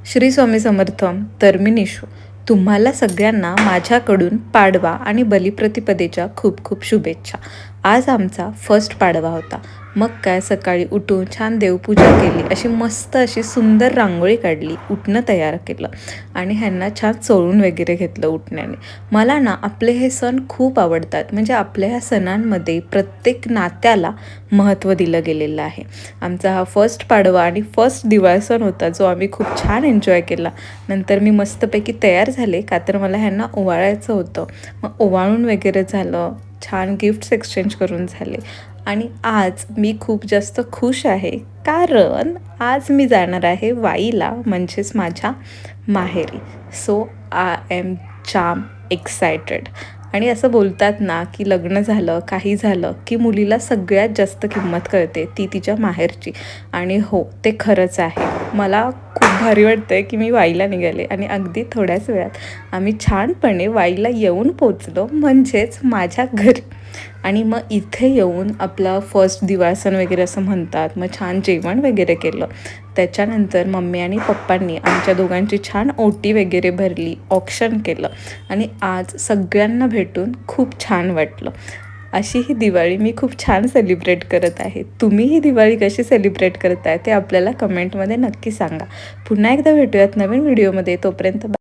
श्री स्वामी समर्थ. तर मी निशू. तुम्हाला सगळ्यांना माझ्याकडून पाडवा आणि बलिप्रतिपदेच्या खूप खूप शुभेच्छा. आज आमचा फर्स्ट पाडवा होता. मग काय, सकाळी उठून छान देवपूजा केली, अशी मस्त अशी सुंदर रांगोळी काढली, उटणं तयार केलं आणि ह्यांना छान चोळून वगैरे घेतलं उटण्याने. मला ना आपले हे सण खूप आवडतात. म्हणजे आपल्या ह्या सणांमध्ये प्रत्येक नात्याला महत्त्व दिलं गेलेलं आहे. आमचा हा फर्स्ट पाडवा आणि फर्स्ट दिवाळी सण होता, जो आम्ही खूप छान एन्जॉय केला. नंतर मी मस्तपैकी तयार झाले, का तर मला ह्यांना ओवाळायचं होतं. मग ओवाळून वगैरे झालं, छान गिफ्ट्स एक्सचेंज करून झाले. आणि आज मी खूप जास्त खुश आहे, कारण आज मी जाणार आहे वाईला, म्हणजेच माझ्या माहेरी. सो आय एम जाम एक्सायटेड. आणि असं बोलतात ना, की लग्न झालं, काही झालं, की मुलीला सगळ्यात जास्त किंमत कळते ती तिच्या माहेरची. आणि हो, ते खरंच आहे. मला खूप भारी वाटतं आहे, की मी वाईला निघाले आणि अगदी थोड्याच वेळात आम्ही छानपणे वाईला येऊन पोचलो, म्हणजेच माझ्या घरी. आणि मग इथे येऊन आपला फर्स्ट दिवाळी सण वगैरे असं म्हणतात. मग छान जेवण वगैरे केलं. त्याच्यानंतर मम्मी आणि पप्पांनी आमच्या दोघांची छान ओटी वगैरे भरली, ऑक्शन केलं आणि आज सगळ्यांना भेटून खूप छान वाटलं. अशी ही दिवाळी मी खूप छान सेलिब्रेट करत आहे. तुम्ही ही दिवाळी कशी सेलिब्रेट करताय ते आपल्याला कमेंटमध्ये नक्की सांगा. पुन्हा एकदा भेटूयात नवीन व्हिडिओमध्ये. तोपर्यंत